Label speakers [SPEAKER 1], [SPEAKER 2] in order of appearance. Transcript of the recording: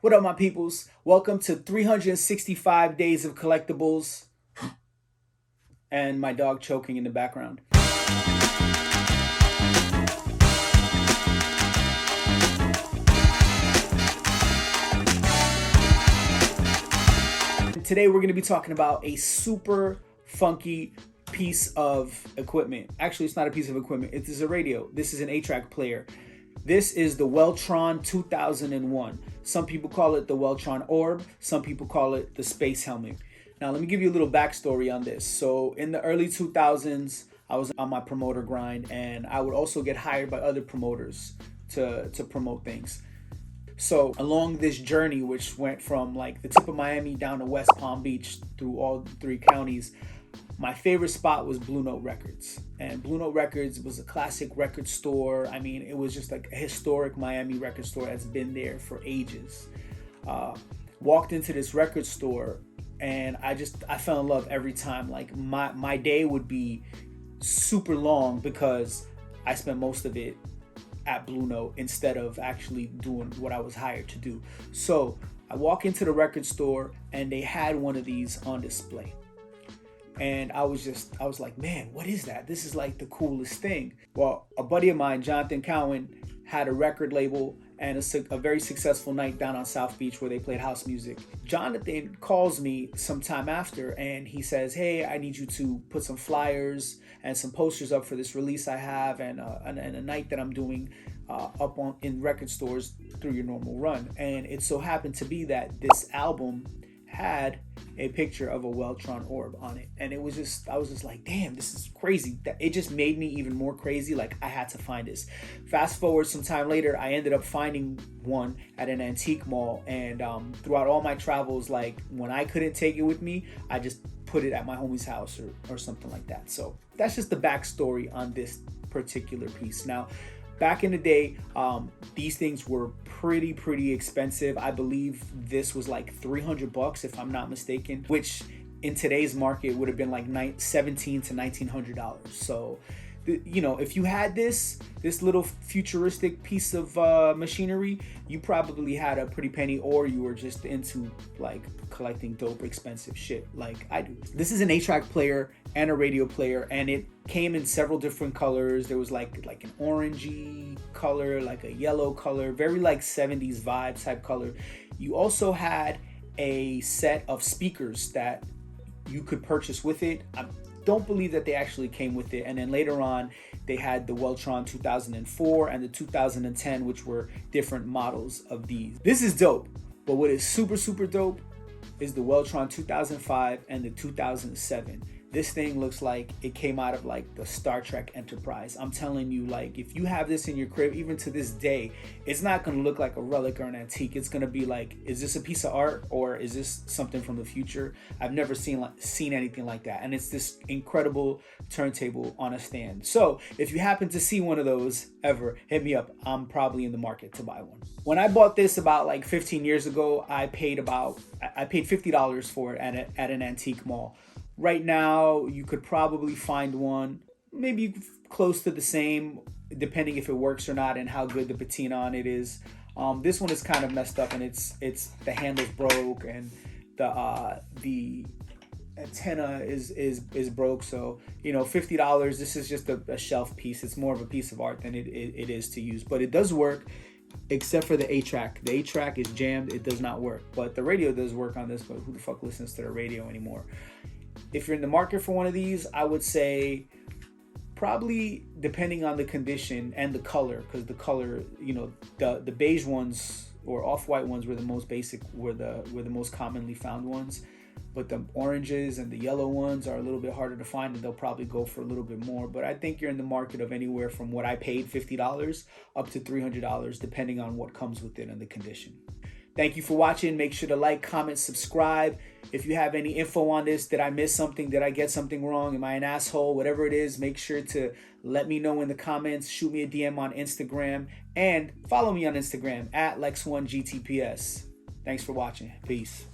[SPEAKER 1] What up, my peoples? Welcome to 365 days of collectibles. And my dog choking in the background. Today we're going to be talking about a super funky piece of equipment. Actually, it's not a piece of equipment. It is a radio. This is an 8-track player. This is the Weltron 2001. Some people call it the Weltron Orb. Some people call it the Space Helmet. Now, let me give you a little backstory on this. So in the early 2000s, I was on my promoter grind, and I would also get hired by other promoters to promote things. So along this journey, which went from like the tip of Miami down to West Palm Beach through all 3 counties, my favorite spot was Blue Note Records. And Blue Note Records was a classic record store. I mean, it was just like a historic Miami record store that's been there for ages. Walked into this record store and I fell in love every time. Like my day would be super long because I spent most of it at Blue Note instead of actually doing what I was hired to do. So I walk into the record store and they had one of these on display. And I was like, man, what is that? This is like the coolest thing. Well, a buddy of mine, Jonathan Cowan, had a record label and a very successful night down on South Beach where they played house music. Jonathan calls me sometime after and he says, hey, I need you to put some flyers and some posters up for this release I have and a night that I'm doing up in record stores through your normal run. And it so happened to be that this album had a picture of a Weltron orb on it, and I was just like, damn, this is crazy. It just made me even more crazy. Like, I had to find this. Fast forward some time later, I ended up finding one at an antique mall, and throughout all my travels, like when I couldn't take it with me, I just put it at my homie's house or something like that. So that's just the backstory on this particular piece. Now, back in the day, these things were pretty expensive. I believe this was like $300 if I'm not mistaken, which in today's market would have been like $1,700 to $1,900. So, you know, if you had this little futuristic piece of machinery, you probably had a pretty penny, or you were just into like collecting dope expensive shit like I do. This is an 8-track player and a radio player, and it came in several different colors. There was like an orangey color, like a yellow color, very like 70s vibe type color. You also had a set of speakers that you could purchase with it. I don't believe that they actually came with it. And then later on, they had the Weltron 2004 and the 2010, which were different models of these. This is dope, but what is super dope is the Weltron 2005 and the 2007. This thing looks like it came out of like the Star Trek Enterprise. I'm telling you, like, if you have this in your crib, even to this day, it's not gonna look like a relic or an antique. It's gonna be like, is this a piece of art or is this something from the future? I've never seen anything like that. And it's this incredible turntable on a stand. So if you happen to see one of those ever, hit me up. I'm probably in the market to buy one. When I bought this about like 15 years ago, I paid $50 for it at an antique mall. Right now, you could probably find one maybe close to the same, depending if it works or not and how good the patina on it is. This one is kind of messed up, and it's the handle's broke and the antenna is broke. So, you know, $50. This is just a shelf piece. It's more of a piece of art than it is to use, but it does work. Except for the 8-track. The 8-track is jammed. It does not work. But the radio does work on this, but who the fuck listens to the radio anymore? If you're in the market for one of these, I would say probably, depending on the condition and the color, because the color, you know, the beige ones or off-white ones were the most basic, were the most commonly found ones. But the oranges and the yellow ones are a little bit harder to find, and they'll probably go for a little bit more. But I think you're in the market of anywhere from what I paid, $50, up to $300, depending on what comes with it and the condition. Thank you for watching. Make sure to like, comment, subscribe. If you have any info on this, did I miss something? Did I get something wrong? Am I an asshole? Whatever it is, make sure to let me know in the comments. Shoot me a DM on Instagram and follow me on Instagram at LexOneGTPS. Thanks for watching. Peace.